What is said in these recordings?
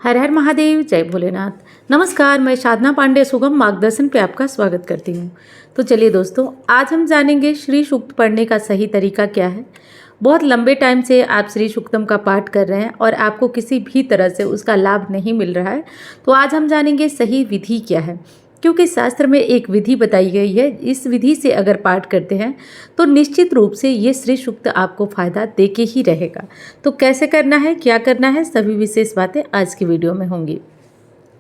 हर हर महादेव, जय भोलेनाथ। नमस्कार, मैं साधना पांडे सुगम मार्गदर्शन पे आपका स्वागत करती हूँ। तो चलिए दोस्तों, आज हम जानेंगे श्री सूक्त पढ़ने का सही तरीका क्या है। बहुत लंबे टाइम से आप श्री सूक्तम का पाठ कर रहे हैं और आपको किसी भी तरह से उसका लाभ नहीं मिल रहा है, तो आज हम जानेंगे सही विधि क्या है। क्योंकि शास्त्र में एक विधि बताई गई है, इस विधि से अगर पाठ करते हैं तो निश्चित रूप से ये श्री सूक्त आपको फ़ायदा देके ही रहेगा। तो कैसे करना है, क्या करना है, सभी विशेष बातें आज की वीडियो में होंगी।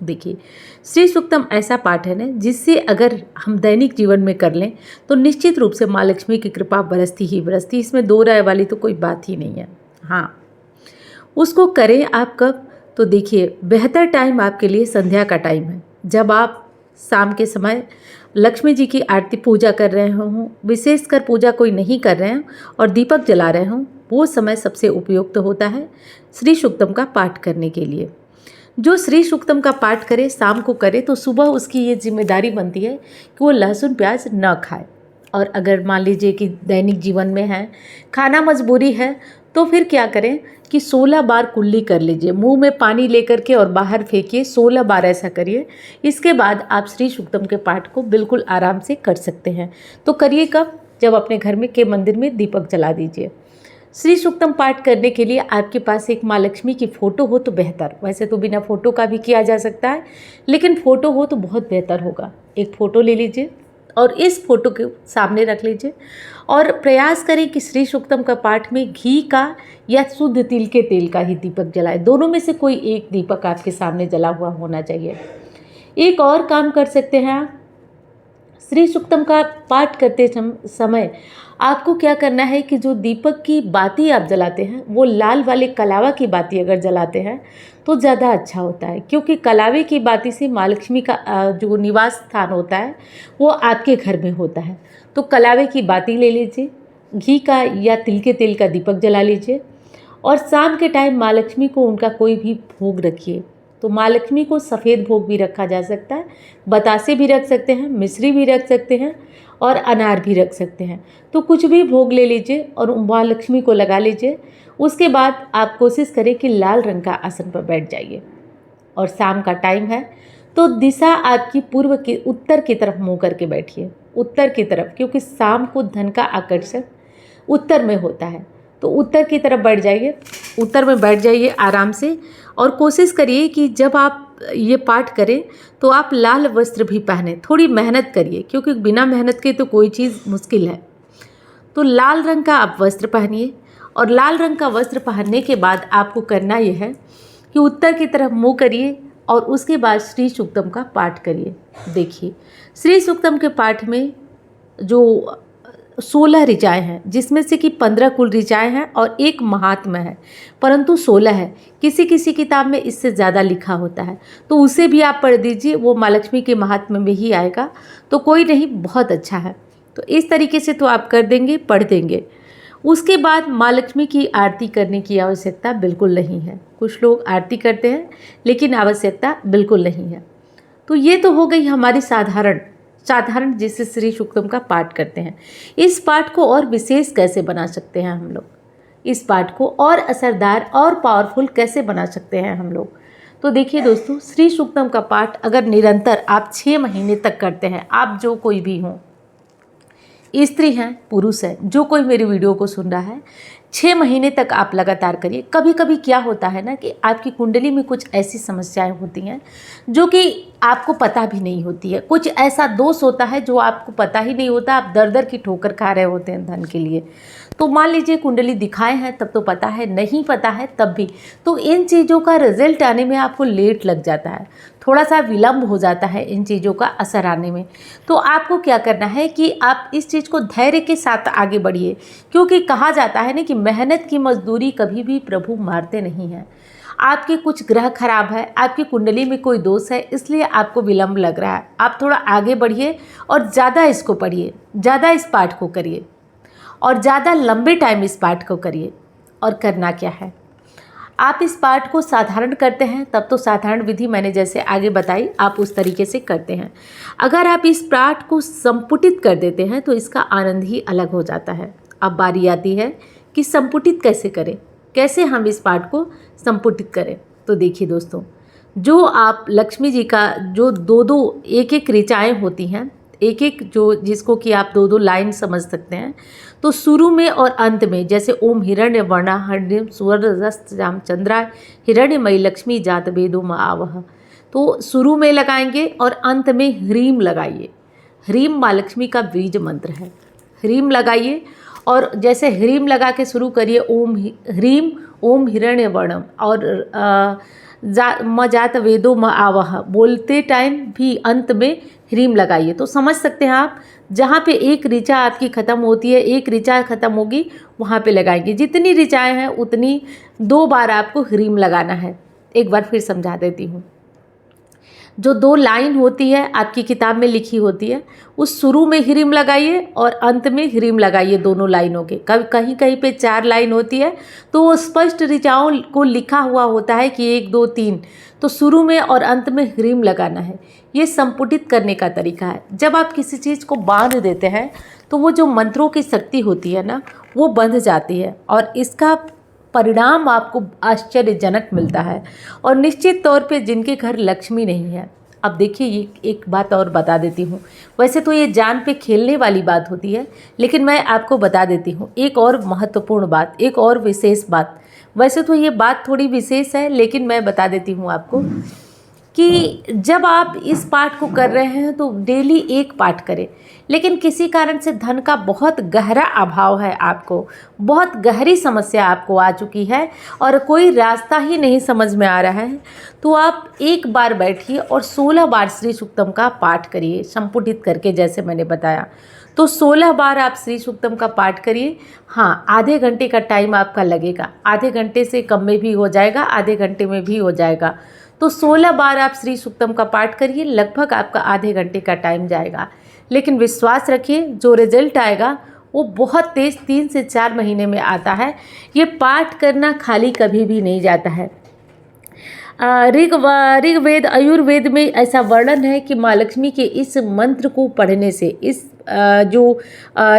देखिए, श्री सूक्तम ऐसा पाठ है ना जिससे अगर हम दैनिक जीवन में कर लें तो निश्चित रूप से माँ लक्ष्मी की कृपा बरसती ही बरसती, इसमें दो राय वाली तो कोई बात ही नहीं है। हाँ, उसको करें आप कब, तो देखिए बेहतर टाइम आपके लिए संध्या का टाइम है। जब आप शाम के समय लक्ष्मी जी की आरती पूजा कर रहे हों, विशेषकर पूजा कोई नहीं कर रहे हों और दीपक जला रहे हों, वो समय सबसे उपयुक्त होता है श्री सूक्तम का पाठ करने के लिए। जो श्री सूक्तम का पाठ करे, शाम को करे, तो सुबह उसकी ये जिम्मेदारी बनती है कि वो लहसुन प्याज न खाए। और अगर मान लीजिए कि दैनिक जीवन में है, खाना मजबूरी है, तो फिर क्या करें कि 16 बार कुल्ली कर लीजिए, मुंह में पानी लेकर के और बाहर फेंकिए, 16 बार ऐसा करिए। इसके बाद आप श्री सूक्तम के पाठ को बिल्कुल आराम से कर सकते हैं। तो करिए कब, जब अपने घर में के मंदिर में दीपक जला दीजिए। श्री सूक्तम पाठ करने के लिए आपके पास एक माँ लक्ष्मी की फ़ोटो हो तो बेहतर, वैसे तो बिना फ़ोटो का भी किया जा सकता है, लेकिन फ़ोटो हो तो बहुत बेहतर होगा। एक फ़ोटो ले लीजिए और इस फोटो के सामने रख लीजिए और प्रयास करें कि श्री सूक्तम का पाठ में घी का या शुद्ध तिल के तेल का ही दीपक जलाएं। दोनों में से कोई एक दीपक आपके सामने जला हुआ होना चाहिए। एक और काम कर सकते हैं आप, श्री सूक्तम का पाठ करते समय आपको क्या करना है कि जो दीपक की बाती आप जलाते हैं वो लाल वाले कलावा की बाती अगर जलाते हैं तो ज़्यादा अच्छा होता है, क्योंकि कलावे की बाती से माँ लक्ष्मी का जो निवास स्थान होता है वो आपके घर में होता है। तो कलावे की बाती ले लीजिए, घी का या तिल के तेल का दीपक जला लीजिए और शाम के टाइम माँ लक्ष्मी को उनका कोई भी भोग रखिए। तो माँ लक्ष्मी को सफ़ेद भोग भी रखा जा सकता है, बतासे भी रख सकते हैं, मिश्री भी रख सकते हैं और अनार भी रख सकते हैं। तो कुछ भी भोग ले लीजिए और माँ लक्ष्मी को लगा लीजिए। उसके बाद आप कोशिश करें कि लाल रंग का आसन पर बैठ जाइए और शाम का टाइम है तो दिशा आपकी पूर्व की उत्तर की तरफ मुँह करके बैठिए, उत्तर की तरफ, क्योंकि शाम को धन का आकर्षण उत्तर में होता है। तो उत्तर की तरफ बैठ जाइए, उत्तर में बैठ जाइए आराम से और कोशिश करिए कि जब आप ये पाठ करें तो आप लाल वस्त्र भी पहने। थोड़ी मेहनत करिए, क्योंकि बिना मेहनत के तो कोई चीज़ मुश्किल है। तो लाल रंग का आप वस्त्र पहनिए और लाल रंग का वस्त्र पहनने के बाद आपको करना यह है कि उत्तर की तरफ मुँह करिए और उसके बाद श्री सूक्तम का पाठ करिए। देखिए, श्री सूक्तम के पाठ में जो 16 ऋचाएँ हैं, जिसमें से कि 15 कुल ऋचाएँ हैं और एक महात्म्य है, परंतु 16 है। किसी किसी किताब में इससे ज़्यादा लिखा होता है, तो उसे भी आप पढ़ दीजिए, वो माँ लक्ष्मी के महात्म्य में ही आएगा। तो कोई नहीं, बहुत अच्छा है। तो इस तरीके से तो आप कर देंगे, पढ़ देंगे। उसके बाद माँ लक्ष्मी की आरती करने की आवश्यकता बिल्कुल नहीं है। कुछ लोग आरती करते हैं लेकिन आवश्यकता बिल्कुल नहीं है। तो ये तो हो गई हमारी साधारण जिससे श्री सूक्तम का पाठ करते हैं। इस पाठ को और विशेष कैसे बना सकते हैं हम लोग, इस पाठ को और असरदार और पावरफुल कैसे बना सकते हैं हम लोग। तो देखिए दोस्तों, श्री सूक्तम का पाठ अगर निरंतर आप 6 महीने तक करते हैं, आप जो कोई भी हों, स्त्री हैं, पुरुष है, जो कोई मेरी वीडियो को सुन रहा है, 6 महीने तक आप लगातार करिए। कभी कभी क्या होता है ना कि आपकी कुंडली में कुछ ऐसी समस्याएं होती हैं जो कि आपको पता भी नहीं होती है, कुछ ऐसा दोष होता है जो आपको पता ही नहीं होता, आप दर दर की ठोकर खा रहे होते हैं धन के लिए। तो मान लीजिए कुंडली दिखाए हैं तब तो पता है, नहीं पता है तब भी, तो इन चीज़ों का रिजल्ट आने में आपको लेट लग जाता है, थोड़ा सा विलम्ब हो जाता है इन चीज़ों का असर आने में। तो आपको क्या करना है कि आप इस चीज़ को धैर्य के साथ आगे बढ़िए, क्योंकि कहा जाता है ना कि मेहनत की मजदूरी कभी भी प्रभु मारते नहीं हैं। आपके कुछ ग्रह खराब है, आपकी कुंडली में कोई दोष है, इसलिए आपको विलम्ब लग रहा है। आप थोड़ा आगे बढ़िए और ज़्यादा इसको पढ़िए, ज़्यादा इस पाठ को करिए और ज़्यादा लंबे टाइम इस पाठ को करिए। और करना क्या है, आप इस पाठ को साधारण करते हैं तब तो साधारण विधि मैंने जैसे आगे बताई आप उस तरीके से करते हैं। अगर आप इस पाठ को संपुटित कर देते हैं तो इसका आनंद ही अलग हो जाता है। अब बारी आती है कि संपुटित कैसे करें, कैसे हम इस पाठ को संपुटित करें। तो देखिए दोस्तों, जो आप लक्ष्मी जी का जो दो दो एक एक ऋचाएँ होती हैं, एक एक जो जिसको कि आप दो दो लाइन समझ सकते हैं, तो शुरू में और अंत में जैसे ओम हिरण्य वर्णा हरिम सुवर्णरस्ताम चंद्रा हिरण्यमयी लक्ष्मी जात वेदो म आवह, तो शुरू में लगाएंगे और अंत में ह्रीम लगाइए। ह्रीम माँ लक्ष्मी का बीज मंत्र है, ह्रीम लगाइए। और जैसे ह्रीम लगा के शुरू करिए ओम ह्रीम ओम हिरण्य वर्णम, और म जात वेदो म आवह बोलते टाइम भी अंत में ह्रीम लगाइए। तो समझ सकते हैं आप, जहाँ पे एक ऋचा आपकी ख़त्म होती है, एक ऋचा ख़त्म होगी, वहाँ पे लगाएंगे। जितनी ऋचाएँ हैं उतनी 2 बार आपको ह्रीम लगाना है। एक बार फिर समझा देती हूँ। जो 2 लाइन होती है आपकी किताब में लिखी होती है, उस शुरू में ह्रीम लगाइए और अंत में ह्रीम लगाइए दोनों लाइनों के। कहीं कहीं पे 4 लाइन होती है तो वो स्पष्ट ऋचाओं को लिखा हुआ होता है कि 1 2 3, तो शुरू में और अंत में ह्रीम लगाना है। ये संपुटित करने का तरीका है। जब आप किसी चीज़ को बांध देते हैं तो वो जो मंत्रों की शक्ति होती है ना, वो बंध जाती है और इसका परिणाम आपको आश्चर्यजनक मिलता है। और निश्चित तौर पे जिनके घर लक्ष्मी नहीं है, अब देखिए ये एक बात और बता देती हूँ। वैसे तो ये जान पे खेलने वाली बात होती है, लेकिन मैं आपको बता देती हूँ एक और महत्वपूर्ण बात, एक और विशेष बात। वैसे तो ये बात थोड़ी विशेष है, लेकिन मैं बता देती हूँ आपको कि जब आप इस पाठ को कर रहे हैं तो डेली एक पाठ करें। लेकिन किसी कारण से धन का बहुत गहरा अभाव है, आपको बहुत गहरी समस्या आपको आ चुकी है और कोई रास्ता ही नहीं समझ में आ रहा है, तो आप एक बार बैठिए और 16 बार श्री सूक्तम का पाठ करिए संपुटित करके, जैसे मैंने बताया। तो 16 बार आप श्री सूक्तम का पाठ करिए। हाँ, आधे घंटे का टाइम आपका लगेगा, आधे घंटे से कम में भी हो जाएगा, आधे घंटे में भी हो जाएगा। तो 16 बार आप श्री सूक्तम का पाठ करिए, लगभग आपका आधे घंटे का टाइम जाएगा। लेकिन विश्वास रखिए, जो रिजल्ट आएगा वो बहुत तेज़ 3 से 4 महीने में आता है। ये पाठ करना खाली कभी भी नहीं जाता है। ऋग्वेद आयुर्वेद में ऐसा वर्णन है कि माँ लक्ष्मी के इस मंत्र को पढ़ने से, इस जो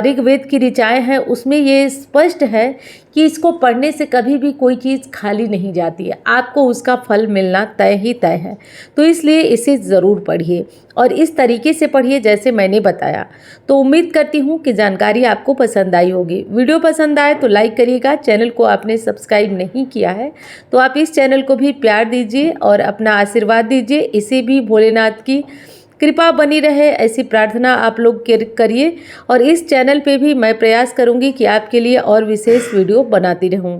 ऋग्वेद की ऋचाएँ हैं उसमें ये स्पष्ट है कि इसको पढ़ने से कभी भी कोई चीज़ खाली नहीं जाती है, आपको उसका फल मिलना तय ही तय है। तो इसलिए इसे ज़रूर पढ़िए और इस तरीके से पढ़िए जैसे मैंने बताया। तो उम्मीद करती हूँ कि जानकारी आपको पसंद आई होगी। वीडियो पसंद आए तो लाइक करिएगा। चैनल को आपने सब्सक्राइब नहीं किया है तो आप इस चैनल को भी प्यार दीजिए और अपना आशीर्वाद दीजिए। इसे भी भोलेनाथ की कृपा बनी रहे ऐसी प्रार्थना आप लोग करिए। और इस चैनल पे भी मैं प्रयास करूंगी कि आपके लिए और विशेष वीडियो बनाती रहूं।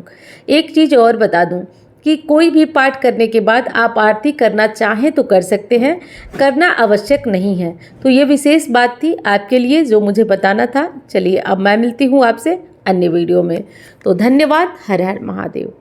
एक चीज़ और बता दूं कि कोई भी पाठ करने के बाद आप आरती करना चाहें तो कर सकते हैं, करना आवश्यक नहीं है। तो ये विशेष बात थी आपके लिए जो मुझे बताना था। चलिए अब मैं मिलती हूँ आपसे अन्य वीडियो में। तो धन्यवाद। हर हर महादेव।